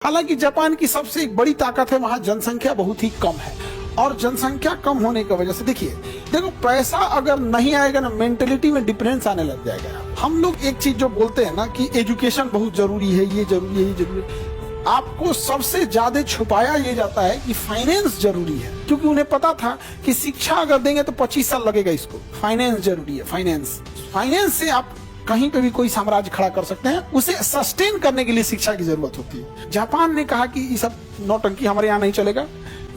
हालांकि जापान की सबसे एक बड़ी ताकत है वहां जनसंख्या बहुत ही कम है और जनसंख्या कम होने की वजह से देखो पैसा अगर नहीं आएगा ना मेंटेलिटी में डिफरेंस आने लग जाएगा। हम लोग एक चीज जो बोलते हैं ना कि एजुकेशन बहुत जरूरी है, ये जरूरी है, ये जरूरी है, आपको सबसे ज्यादा छुपाया ये जाता है कि फाइनेंस जरूरी है, क्योंकि उन्हें पता था कि शिक्षा अगर देंगे तो 25 साल लगेगा इसको। फाइनेंस जरूरी है, फाइनेंस से आप कहीं पे भी कोई साम्राज्य खड़ा कर सकते हैं, उसे सस्टेन करने के लिए शिक्षा की जरूरत होती है। जापान ने कहा कि ये सब नौटंकी हमारे यहाँ नहीं चलेगा,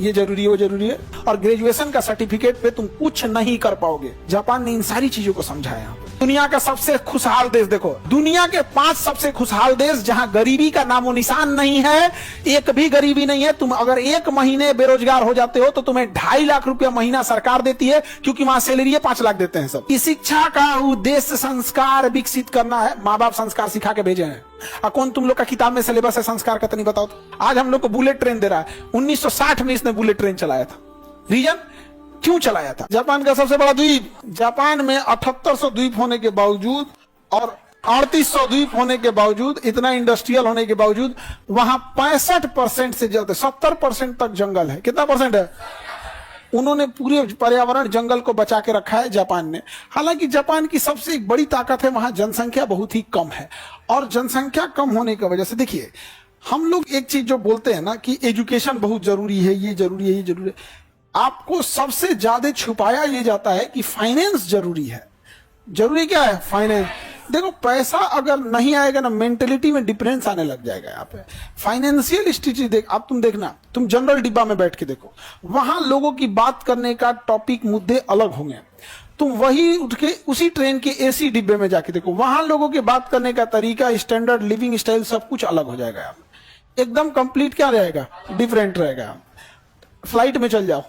ये जरूरी है, वो जरूरी है, और ग्रेजुएशन का सर्टिफिकेट पे तुम कुछ नहीं कर पाओगे। जापान ने इन सारी चीजों को समझाया। दुनिया का सबसे खुशहाल देश देखो, दुनिया के 5 सबसे खुशहाल देश जहां गरीबी का नामो निशान नहीं है, एक भी गरीबी नहीं है। तुम अगर 1 महीने बेरोजगार हो जाते हो तो तुम्हें 2.5 लाख रुपया महीना सरकार देती है, क्योंकि वहां सैलरी 5 लाख देते हैं सब। इस शिक्षा का उद्देश्य संस्कार विकसित करना है। माँ बाप संस्कार सिखा के भेजे हैं। कौन तुम लोग का किताब में सिलेबस है संस्कार का, तो नहीं बताओ तो। आज हम लोग को बुलेट ट्रेन दे रहा है। 1960 में इसने बुलेट ट्रेन चलाया था। रीजन क्यों चलाया था? जापान का सबसे बड़ा द्वीप, जापान में 7800 द्वीप होने के बावजूद और 3800 द्वीप होने के बावजूद, इतना इंडस्ट्रियल होने के बावजूद वहां 65% से ज्यादा 70% तक जंगल है। कितना परसेंट है? उन्होंने पूरे पर्यावरण जंगल को बचा के रखा है जापान ने। हालांकि जापान की सबसे एक बड़ी ताकत है वहां जनसंख्या बहुत ही कम है और जनसंख्या कम होने की वजह से हम लोग एक चीज जो बोलते हैं ना कि एजुकेशन बहुत जरूरी है, ये जरूरी है, ये जरूरी है, आपको सबसे ज्यादा छुपाया ये जाता है कि फाइनेंस जरूरी है। जरूरी क्या है? फाइनेंस। देखो पैसा अगर नहीं आएगा ना मेंटेलिटी में डिफरेंस आने लग जाएगा। यहाँ पे फाइनेंशियल स्थिति देख, अब तुम देखना, तुम जनरल डिब्बा में बैठ के देखो, वहां लोगों की बात करने का टॉपिक मुद्दे अलग होंगे। तुम वही उठ के उसी ट्रेन के एसी डिब्बे में जाके देखो, वहां लोगों के बात करने का तरीका, स्टैंडर्ड लिविंग स्टाइल सब कुछ अलग हो जाएगा। एकदम कंप्लीट क्या रहेगा? डिफरेंट रहेगा। फ्लाइट में चल जाओ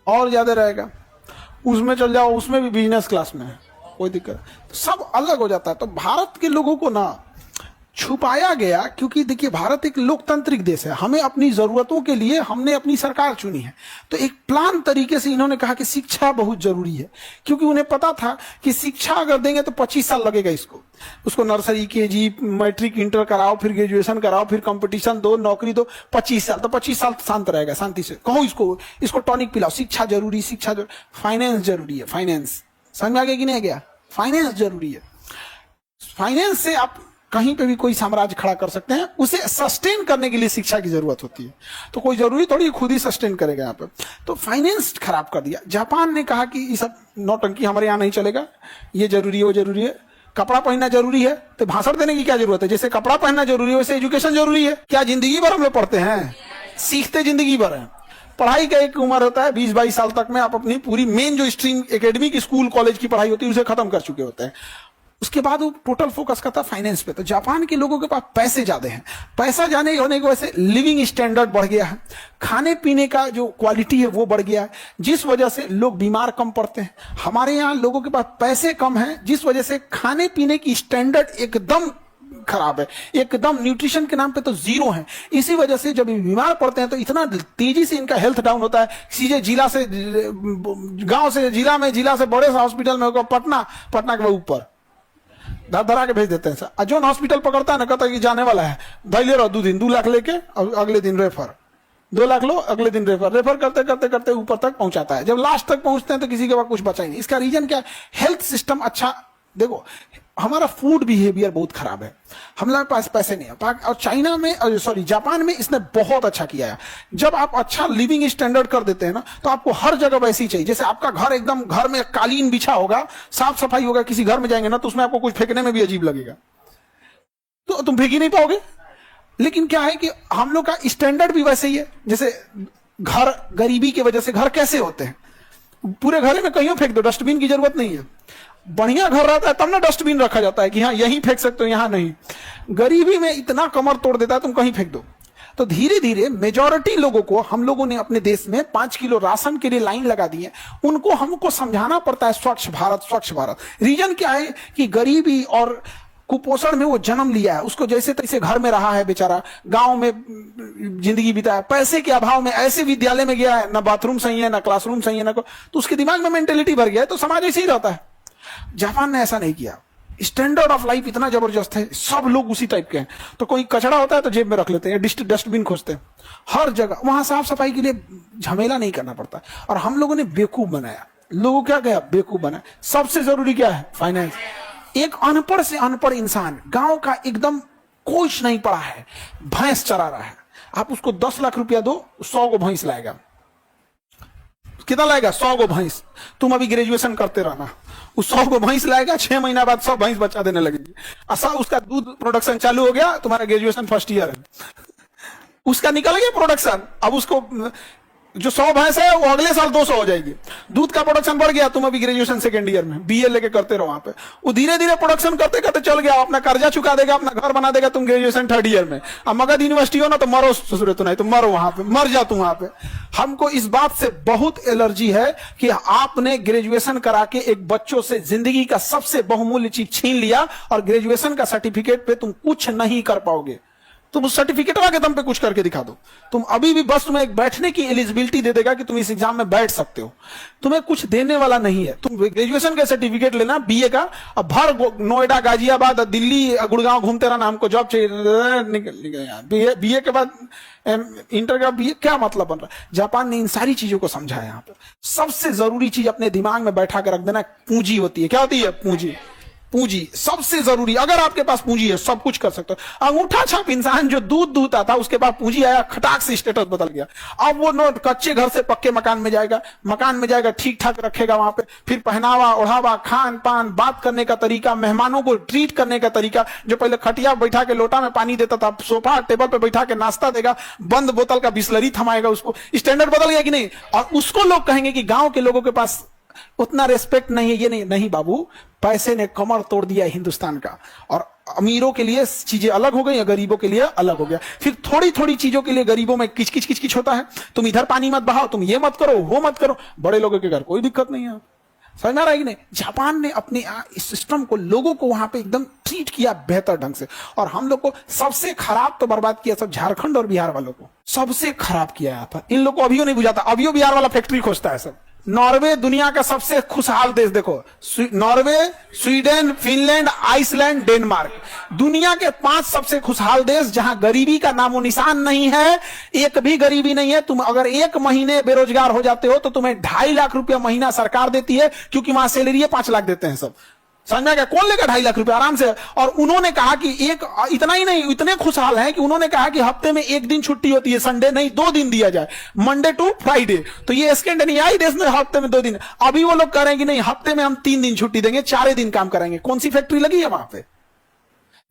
और ज्यादा रहेगा, उसमें चल जाओ, उसमें भी बिजनेस क्लास में है, कोई दिक्कत, तो सब अलग हो जाता है। तो भारत के लोगों को ना छुपाया गया, क्योंकि देखिए भारत एक लोकतांत्रिक देश है। हमें अपनी जरूरतों के लिए हमने अपनी सरकार चुनी है, तो एक प्लान तरीके से इन्होंने कहा कि शिक्षा बहुत जरूरी है, क्योंकि उन्हें पता था कि शिक्षा अगर देंगे तो 25 साल लगेगा इसको। उसको नर्सरी, केजी, मैट्रिक, इंटर कराओ, फिर ग्रेजुएशन कराओ, फिर कंपटीशन दो, नौकरी दो, 25 साल, तो 25 साल शांत रहेगा, शांति से कहो इसको टॉनिक पिलाओ। शिक्षा जरूरी, शिक्षा जरूरी, फाइनेंस जरूरी है। फाइनेंस समझ में आ गया कि नहीं गया? फाइनेंस जरूरी है। फाइनेंस से आप कहीं पे भी कोई साम्राज्य खड़ा कर सकते हैं, उसे सस्टेन करने के लिए शिक्षा की जरूरत होती है। तो कोई जरूरी थोड़ी खुद ही सस्टेन करेगा यहाँ पे। तो फाइनेंस खराब कर दिया। जापान ने कहा कि ये सब नौटंकी हमारे यहाँ नहीं चलेगा, ये जरूरी है, वो जरूरी है। कपड़ा पहनना जरूरी है, तो भाषण देने की क्या जरूरत है? जैसे कपड़ा पहनना जरूरी है वैसे एजुकेशन जरूरी है। क्या जिंदगी भर हम लोग पढ़ते हैं? सीखते जिंदगी भर है। पढ़ाई का एक उम्र होता है 20-22 साल तक में आप अपनी पूरी मेन जो स्ट्रीम एकेडमिक स्कूल कॉलेज की पढ़ाई होती है उसे खत्म कर चुके होते हैं। उसके बाद वो टोटल फोकस करता फाइनेंस पे। तो जापान के लोगों के पास पैसे ज्यादा हैं, पैसा जाने होने की वजह से लिविंग स्टैंडर्ड बढ़ गया है, खाने पीने का जो क्वालिटी है वो बढ़ गया है, जिस वजह से लोग बीमार कम पड़ते हैं। हमारे यहाँ लोगों के पास पैसे कम हैं, जिस वजह से खाने पीने की स्टैंडर्ड एकदम खराब है, एकदम न्यूट्रिशन के नाम पे तो जीरो है। इसी वजह से जब बीमार पड़ते हैं तो इतना तेजी से इनका हेल्थ डाउन होता है। सीधे जिला से गांव से जिला में, जिला से बड़े हॉस्पिटल में होगा, पटना के ऊपर धरा के भेज देते हैं सर। जो हॉस्पिटल पकड़ता है ना, कहता है कि जाने वाला है, भाई ले रहो 2 दिन, 2 लाख लेके और अगले दिन रेफर, 2 लाख लो, अगले दिन रेफर करते करते करते ऊपर तक पहुंचाता है। जब लास्ट तक पहुंचते हैं तो किसी के पास कुछ बचा ही नहीं। इसका रीजन क्या है? हेल्थ सिस्टम अच्छा, देखो हमारा फूड बिहेवियर बहुत खराब है, हमारे पास पैसे नहीं है। और चाइना में, सॉरी जापान में इसने बहुत अच्छा किया है। जब आप अच्छा लिविंग स्टैंडर्ड कर देते हैं ना, तो आपको हर जगह वैसी चाहिए। जैसे आपका घर एकदम, घर में कालीन बिछा होगा, साफ सफाई होगा, किसी घर में जाएंगे ना तो उसमें आपको कुछ फेंकने में भी अजीब लगेगा, तो तुम फेंक ही नहीं पाओगे। लेकिन क्या है कि हम लोग का स्टैंडर्ड भी वैसे ही है। जैसे घर, गरीबी की वजह से घर कैसे होते हैं, पूरे घर में कहीं फेंक दो, डस्टबिन की जरूरत नहीं है। बढ़िया घर रहता है तब ना डस्टबिन रखा जाता है कि हाँ यहीं फेंक सकते हो, यहां नहीं। गरीबी में इतना कमर तोड़ देता है, तुम कहीं फेंक दो। तो धीरे धीरे मेजॉरिटी लोगों को, हम लोगों ने अपने देश में 5 किलो राशन के लिए लाइन लगा दी है। उनको हमको समझाना पड़ता है स्वच्छ भारत, स्वच्छ भारत। रीजन क्या है कि गरीबी और कुपोषण में वो जन्म लिया है, उसको जैसे तैसे घर में रहा है बेचारा, गांव में जिंदगी बिताया, पैसे के अभाव में ऐसे विद्यालय में गया है, ना बाथरूम सही है, ना क्लासरूम सही है, ना तो उसके दिमाग में मेंटेलिटी भर गया है, तो समाज ऐसे ही रहता है। जापान ने ऐसा नहीं किया। स्टैंडर्ड ऑफ लाइफ इतना जबरदस्त है, सब लोग उसी टाइप के हैं। तो कोई कचरा होता है तो जेब में रख लेते हैं, डस्टबिन खोजते हैं हर जगह, वहां साफ सफाई के लिए झमेला नहीं करना पड़ता। और हम लोगों ने बेवकूफ बनाया, लोगों क्या गया बेवकूफ बनाया। सबसे जरूरी क्या है? फाइनेंस। एक अनपढ़ से अनपढ़ इंसान, गांव का एकदम कुछ नहीं पढ़ा है, भैंस चरा रहा है, आप उसको 10 लाख रुपया दो, 100 को भैंस लाएगा। कितना लाएगा? 100 को भैंस। तुम अभी ग्रेजुएशन करते रहना, उस 100 को भैंस लाएगा, 6 महीना बाद 100 भैंस बच्चा देने लगेगी। अच्छा, उसका दूध प्रोडक्शन चालू हो गया, तुम्हारा ग्रेजुएशन फर्स्ट ईयर है, उसका निकल गया प्रोडक्शन। अब उसको जो 100 भैंस है वो अगले साल 200 हो जाएगी, दूध का प्रोडक्शन बढ़ गया। तुम अभी ग्रेजुएशन सेकंड ईयर में बीए लेके करते रहो, वहां पे वो धीरे धीरे प्रोडक्शन करते करते चल गया, अपना कर्जा चुका देगा, अपना घर बना देगा। तुम ग्रेजुएशन थर्ड ईयर में, अब मगध यूनिवर्सिटी हो ना तो मरो ससुरे, तो नहीं तो मरो वहां पे, मर जा तुम वहां पे। हमको इस बात से बहुत एलर्जी है कि आपने ग्रेजुएशन करा के एक बच्चों से जिंदगी का सबसे बहुमूल्य चीज छीन लिया, और ग्रेजुएशन का सर्टिफिकेट पे तुम कुछ नहीं कर पाओगे। तुम उस सर्टिफिकेट के दम पे कुछ करके दिखा दो, तुम अभी भी बस तुम्हें एक बैठने की एलिजिबिलिटी दे देगा कि तुम इस एग्जाम में बैठ सकते हो, तुम्हें कुछ देने वाला नहीं है। तुम ग्रेजुएशन का सर्टिफिकेट लेना बीए का, अब भर नोएडा, गाजियाबाद, दिल्ली, गुड़गांव घूमते रहना, हमको जॉब चाहिए, निकल बीए के बाद इंटर का बीए, क्या मतलब बन रहा है? जापान ने इन सारी चीजों को समझा है। यहाँ पे सबसे जरूरी चीज अपने दिमाग में बैठा कर रख देना, पूंजी होती है। क्या होती है? पूंजी। पूंजी सबसे जरूरी। अगर आपके पास पूंजी है सब कुछ कर सकते हो। अंगूठा छाप इंसान जो दूध दूता था, उसके बाद पूंजी आया, खटाक से स्टेटस बदल गया। अब वो नोट कच्चे घर से पक्के मकान में जाएगा, ठीक ठाक रखेगा वहां पे, फिर पहनावा ओढ़ावा, खान पान, बात करने का तरीका, मेहमानों को ट्रीट करने का तरीका, जो पहले खटिया बैठा के लोटा में पानी देता था, सोफा टेबल पे बैठा के नाश्ता देगा, बंद बोतल का बिस्लरी थमाएगा, उसको स्टैंडर्ड बदल गया कि नहीं? और उसको लोग कहेंगे कि गांव के लोगों के पास उतना रेस्पेक्ट नहीं है, ये नहीं बाबू, पैसे ने कमर तोड़ दिया हिंदुस्तान का। और अमीरों के लिए चीजें अलग हो गई, गरीबों के लिए अलग हो गया। फिर थोड़ी थोड़ी चीजों के लिए गरीबों में किच होता है, तुम इधर पानी मत बहाओ, तुम ये मत करो, वो मत करो। बड़े लोगों के घर कोई दिक्कत नहीं है। समझ में आ रहा है कि नहीं? जापान ने अपने इस सिस्टम को, लोगों को वहां पे एकदम ट्रीट किया बेहतर ढंग से। और हम लोग को सबसे खराब तो बर्बाद किया सब झारखंड और बिहार वालों को, सबसे खराब किया यहाँ पर। इन लोग को अभियो नहीं बुझाता, अभियो बिहार वाला फैक्ट्री खोजता है सब। नॉर्वे दुनिया का सबसे खुशहाल देश, देखो, Norway, Sweden, Finland, Iceland, Denmark, दुनिया के 5 सबसे खुशहाल देश, जहां गरीबी का नामो निशान नहीं है, एक भी गरीबी नहीं है। तुम अगर 1 महीने बेरोजगार हो जाते हो तो तुम्हें 2.5 लाख रुपया महीना सरकार देती है, क्योंकि वहां सैलरी 5 लाख देते हैं सब। समझ में आ गया? कौन लेगा 2.5 लाख रुपए आराम से? और उन्होंने कहा कि इतना ही नहीं, इतने खुशहाल हैं कि उन्होंने कहा कि हफ्ते में 1 दिन छुट्टी होती है, संडे नहीं 2 दिन दिया जाए, मंडे टू फ्राइडे। तो ये स्कैंडिनेवियाई देश में हफ्ते में 2 दिन। अभी वो लोग कह रहे हैं कि नहीं, हफ्ते में हम 3 दिन छुट्टी देंगे, 4 दिन काम कराएंगे। कौन सी फैक्ट्री लगी है वहां पे?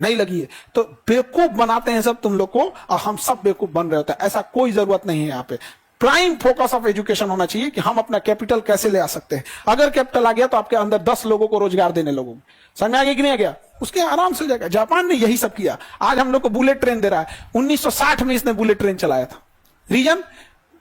नहीं लगी है। तो बेवकूफ बनाते हैं सब तुम लोग को, और हम सब बेवकूफ बन रहे होते हैं। ऐसा कोई जरूरत नहीं है। यहाँ पे प्राइम फोकस ऑफ एजुकेशन होना चाहिए कि हम अपना कैपिटल कैसे ले आ सकते हैं। अगर कैपिटल आ गया तो आपके अंदर 10 लोगों को रोजगार देने लोगों, समझ में आ गया कि नहीं आ गया? उसके आराम से हो जाएगा। जापान ने यही सब किया, आज हम लोग को बुलेट ट्रेन दे रहा है। 1960 में इसने बुलेट ट्रेन चलाया था। रीजन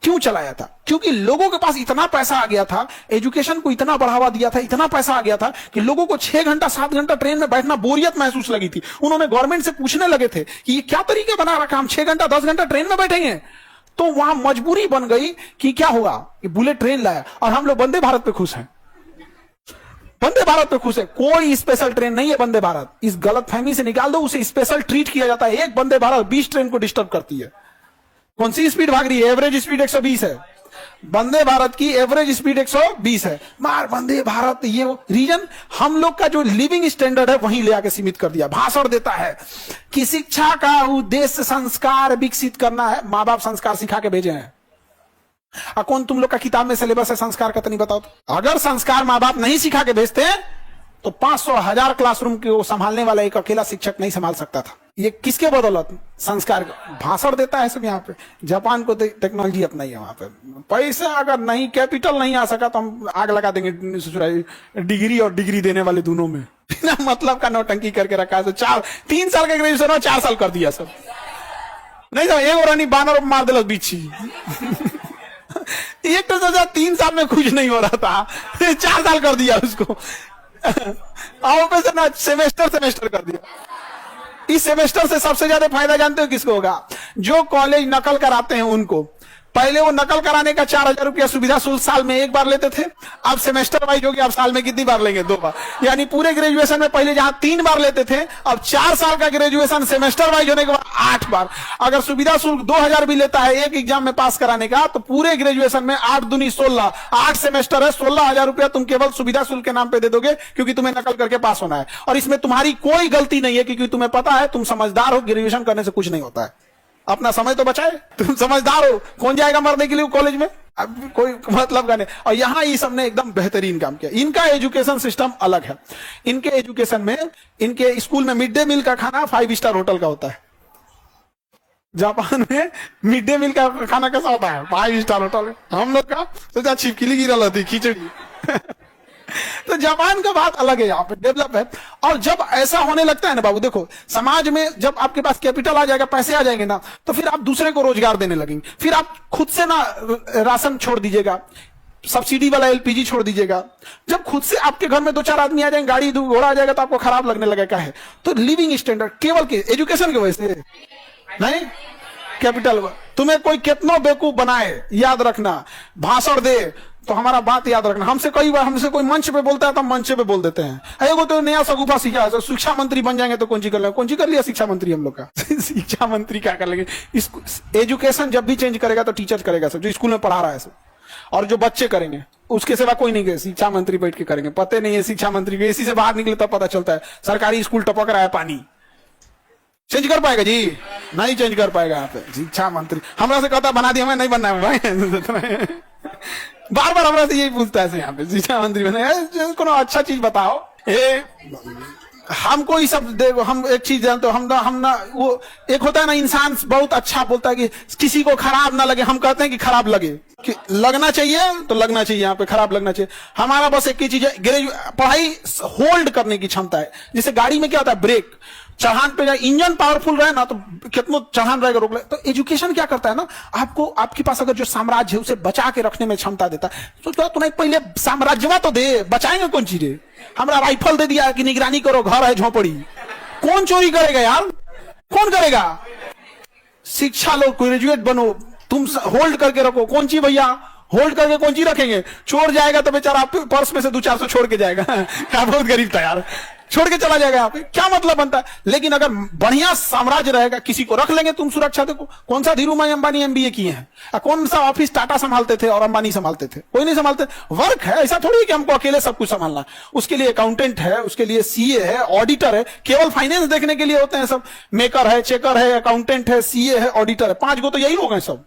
क्यों चलाया था? क्योंकि लोगों के पास इतना पैसा आ गया था, एजुकेशन को इतना बढ़ावा दिया था, इतना पैसा आ गया था कि लोगों को 6 घंटा 7 घंटा ट्रेन में बैठना बोरियत महसूस लगी थी। उन्होंने गवर्नमेंट से पूछने लगे थे कि ये क्या तरीका बना रखा, हम 6 घंटा 10 घंटा ट्रेन में बैठेंगे। तो वहां मजबूरी बन गई कि क्या होगा, कि बुलेट ट्रेन लाया। और हम लोग वंदे भारत पे खुश हैं, वंदे भारत पे खुश है। कोई स्पेशल ट्रेन नहीं है वंदे भारत, इस गलतफहमी से निकाल दो। उसे स्पेशल ट्रीट किया जाता है। एक वंदे भारत 20 ट्रेन को डिस्टर्ब करती है। कौन सी स्पीड भाग रही है? एवरेज स्पीड 120 है, वंदे भारत की एवरेज स्पीड 120 है। मार वंदे भारत, ये रीजन हम लोग का जो लिविंग स्टैंडर्ड है वहीं ले आके सीमित कर दिया। भाषण देता है कि शिक्षा का उद्देश्य संस्कार विकसित करना है। माँ बाप संस्कार सिखा के भेजे हैं। कौन तुम लोग का किताब में सिलेबस है संस्कार का? तो नहीं बताओ तो। अगर संस्कार माँ बाप नहीं सिखा के भेजते तो 500,000 क्लासरूम को संभालने वाला एक अकेला शिक्षक नहीं संभाल सकता था। ये किसके बदौलत? संस्कार। भाषण देता है सब यहाँ पे। जापान को टेक्नोलॉजी अपनाई है वहां पे। पैसे अगर नहीं, कैपिटल नहीं आ सका तो हम आग लगा देंगे डिग्री और डिग्री देने वाले दोनों में। बिना मतलब का नौटंकी करके रखा है। 3 साल का ग्रेजुएशन हो, 4 साल कर दिया सब। नहीं सब एक और बानर मार दिल बीच एक तो 3 साल में कुछ नहीं हो रहा था, 4 साल कर दिया उसको। और से ना सेमेस्टर कर दिया। इस सेमेस्टर से सबसे ज्यादा फायदा जानते हो किसको होगा? जो कॉलेज नकल कराते हैं उनको। पहले वो नकल कराने का 4,000 रुपया सुविधा शुल्क साल में एक बार लेते थे, अब सेमेस्टर वाइज हो गया, अब साल में कितनी बार लेंगे? 2 बार। यानी पूरे ग्रेजुएशन में पहले जहां 3 बार लेते थे, अब 4 साल का ग्रेजुएशन सेमेस्टर वाइज होने के बाद 8 बार। अगर सुविधा शुल्क 2,000 भी लेता है एक एग्जाम में पास कराने का, तो पूरे ग्रेजुएशन में 8 दूनी 16, 8 सेमेस्टर है, 16,000 रुपया तुम केवल सुविधा शुल्क के नाम पे दे दोगे, क्योंकि तुम्हें नकल करके पास होना है। और इसमें तुम्हारी कोई गलती नहीं है, क्योंकि तुम्हें पता है, तुम समझदार हो, ग्रेजुएशन करने से कुछ नहीं होता है। अपना समय तो बचाए, तुम समझदार हो, कौन जाएगा मरने के लिए कॉलेज में? अब कोई मतलब का नहीं। और यहां ये सबने एकदम बेहतरीन काम किया। इनका एजुकेशन सिस्टम अलग है। इनके एजुकेशन में, इनके स्कूल में मिड डे मील का खाना 5 स्टार होटल का होता है। जापान में मिड डे मील का खाना कैसा होता है? 5 स्टार होटल में। हम लोग का तो छिपकली गिरा रहती खिचड़ी। तो जापान का बात अलग है, यहाँ पे डेवलप है। और जब ऐसा होने लगता है ना बाबू, देखो समाज में जब आपके पास कैपिटल आ जाएगा, पैसे आ जाएंगे ना, तो फिर आप दूसरे को रोजगार देने लगेंगे। फिर आप खुद से ना राशन छोड़ दीजिएगा, सब्सिडी वाला एलपीजी छोड़ दीजिएगा। जब खुद से आपके घर में 2-4 आदमी आ जाएंगे, गाड़ी घोड़ा आ जाएगा, तो आपको खराब लगने लगेगा। है तो लिविंग स्टैंडर्ड केवल के एजुकेशन की वजह से नहीं, कैपिटल। तुम्हें कोई कितना बेवकूफ बनाए, याद रखना, भाषण दे तो हमारा बात याद रखना। हमसे कई बार हमसे कोई मंच पे बोलता है तो हम मंच पे बोल देते हैं। एगो तो नया सगुफा सीखा है, शिक्षा मंत्री बन जाएंगे तो कौन सी कर लेंगे? कौन सी कर लिया शिक्षा मंत्री हम लोग का? शिक्षा मंत्री क्या कर लेंगे? एजुकेशन जब भी चेंज करेगा तो टीचर करेगा सब, जो स्कूल में पढ़ा रहा है सब, और जो बच्चे करेंगे उसके सिवा कोई नहीं करेगा। शिक्षा मंत्री बैठ के करेंगे। पते नहीं है शिक्षा मंत्री को, एसी से बाहर निकले तब पता चलता है सरकारी स्कूल टपक रहा है पानी। चेंज कर पाएगा जी? नहीं चेंज कर पाएगा। यहाँ पे शिक्षा मंत्री हमरा से कहता बना दिया, हमें नहीं बनना है भाई। बार बार हमरा से यही पूछता है यहाँ पे, शिक्षा मंत्री बने कोनो अच्छा चीज बताओ। हमको ये सब देखो, हम एक चीज जानते हो, हम ना वो एक होता है ना, इंसान बहुत अच्छा बोलता है कि किसी को खराब ना लगे। हम कहते हैं कि खराब लगे, कि लगना चाहिए तो लगना चाहिए, यहाँ पे खराब लगना चाहिए। हमारा बस एक ही चीज है, पढ़ाई होल्ड करने की क्षमता है। जैसे गाड़ी में क्या होता है, ब्रेक, चढ़ान पे जाए, इंजन पावरफुल रहे ना तो कितना चढ़ान रहेगा रोक ले। तो एजुकेशन क्या करता है ना, आपको आपके पास अगर जो साम्राज्य है उसे बचा के रखने में क्षमता देता है। तो तुम्हें पहले साम्राज्यवा तो दे, बचाएंगे कौन चीजें? हमरा राइफल दे दिया कि निगरानी करो, घर है झोपड़ी, कौन चोरी करेगा यार? कौन करेगा? शिक्षा लो, ग्रेजुएट बनो, तुम होल्ड करके रखो। कौन ची भैया होल्ड करके कौन ची रखेंगे? चोर जाएगा तो बेचारा पर्स में से 200-400 छोड़ के जाएगा। बहुत गरीब था यार, छोड़ के चला जाएगा। यहाँ पे क्या मतलब बनता है? लेकिन अगर बढ़िया साम्राज्य रहेगा, किसी को रख लेंगे तुम सुरक्षा। देखो कौन सा धीरूभाई अंबानी एमबीए किए हैं, कौन सा ऑफिस टाटा संभालते थे और अंबानी संभालते थे? कोई नहीं संभालते। वर्क है, ऐसा थोड़ी है कि हमको अकेले सब कुछ संभालना। उसके लिए अकाउंटेंट है, उसके लिए सीए है, ऑडिटर है। केवल फाइनेंस देखने के लिए होते हैं सब। मेकर है, चेकर है, अकाउंटेंट है, सीए है, ऑडिटर है। 5 गो तो यही हो गए सब।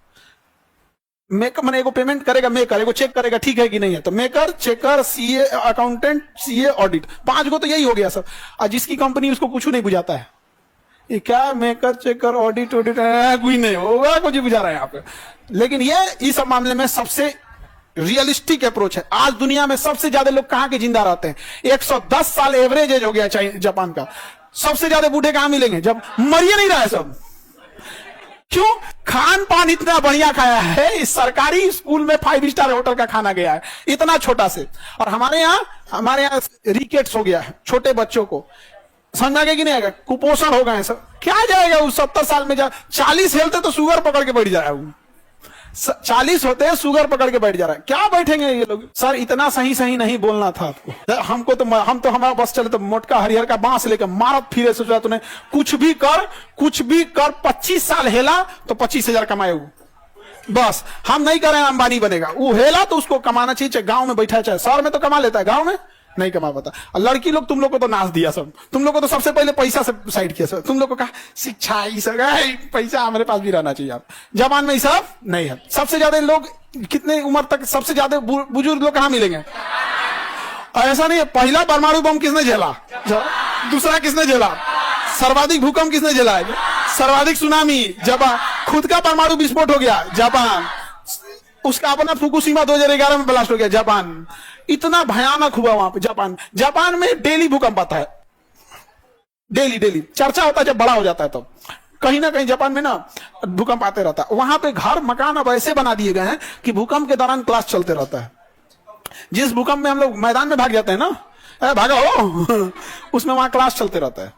मेकर मैंने एगो पेमेंट करेगा, मेकर एगो चेक करेगा ठीक है कि नहीं है, तो maker, checker, CA, accountant, CA, audit, 5 गो तो यही हो गया सब। और जिसकी कंपनी उसको कुछ नहीं बुझाता है, ये क्या मेकर, चेकर, ऑडिट कोई नहीं होगा, कुछ बुझा रहा है यहाँ पे। लेकिन ये इस मामले में सबसे रियलिस्टिक अप्रोच है। आज दुनिया में सबसे ज्यादा लोग कहां के जिंदा रहते हैं? 110 साल एवरेज एज हो गया जापान का। सबसे ज्यादा बूढ़े कहां मिलेंगे? जब मरिए नहीं रहा है सब। क्यों? खान पान इतना बढ़िया खाया है। इस सरकारी स्कूल में 5 स्टार होटल का खाना गया है, इतना छोटा से। और हमारे यहाँ रिकेट्स हो गया है छोटे बच्चों को, समझ आ गया कि नहीं आएगा? कुपोषण हो गए हैं सब। क्या जाएगा उस 70 साल में? 40 हेलते तो शुगर पकड़ के बैठ जाएगा। 40 होते हैं, शुगर पकड़ के बैठ जा रहा है। क्या बैठेंगे ये लोग? सर इतना सही नहीं बोलना था आपको। हमको तो हमारा बस चले तो मोटका हरिहर का बांस लेकर मारत फिरे से तूने कुछ भी कर 25 साल हेला तो 25,000 कमाए। बस हम नहीं करें, अंबानी बनेगा। वो हेला तो उसको कमाना चाहिए, चाहे गांव में बैठा है चाहे शहर में, तो कमा लेता है, गांव में नहीं कमा पाता। और लड़की लोग तुम लोग को तो नाच दिया सब। तुम लोग को तो सबसे पहले पैसा से साइड किया सब। तुम लोग को कहा शिक्षा ही सब, पैसा हमारे पास भी रहना चाहिए। आप जबान में ही सब नहीं है। सबसे ज्यादा लोग कितने उम्र तक सबसे ज्यादा बुजुर्ग लोग कहां मिलेंगे? और ऐसा नहीं है, पहला परमाणु बम किसने झेला? दूसरा किसने झेला? सर्वाधिक भूकंप किसने झेला है? सर्वाधिक सुनामी जापान। खुद का परमाणु विस्फोट हो गया जापान। उसका अपना फुकुशिमा 2011 में ब्लास्ट हो गया जापान। इतना भयानक हुआ वहां पे जापान में डेली भूकंप आता है, डेली चर्चा होता है। जब बड़ा हो जाता है तो कहीं ना कहीं जापान में ना भूकंप आते रहता है। वहां पे घर मकान अब ऐसे बना दिए गए हैं कि भूकंप के दौरान क्लास चलते रहता है। जिस भूकंप में हम लोग मैदान में भाग जाते हैं ना, भागो उसमें वहां क्लास चलते रहता है।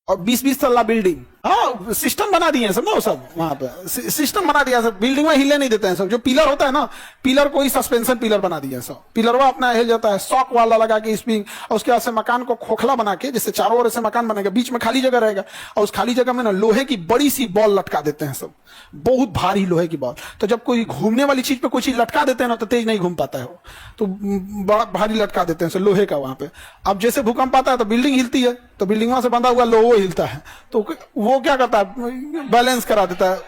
और 20-20 तल्ला बिल्डिंग, हाँ सिस्टम बना दिए हैं सब ना, वो सब वहां पे सिस्टम बना दिया सब, बिल्डिंग में हिले नहीं देते हैं सब। जो पिलर होता है ना, पिलर को ही सस्पेंशन पिलर बना दिया है सब, पिलर वो अपना हिल जाता है, शॉक वाला लगा के स्प्रिंग, और उसके बाद से मकान को खोखला बना के, जिससे चारों ओर से मकान बनेगा, बीच में खाली जगह रहेगा, और उस खाली जगह में ना लोहे की बड़ी सी बॉल लटका देते हैं सब, बहुत भारी लोहे की बॉल। तो जब कोई घूमने वाली चीज पे कोई चीज लटका देते हैं ना, तो तेज नहीं घूम पाता है वो, तो बड़ा भारी लटका देते हैं लोहे का वहां पे। अब जैसे भूकंप आता है तो बिल्डिंग हिलती है, तो बिल्डिंगों से बंधा हुआ लोहा हिलता है, तो वो क्या करता है, बैलेंस करा देता है।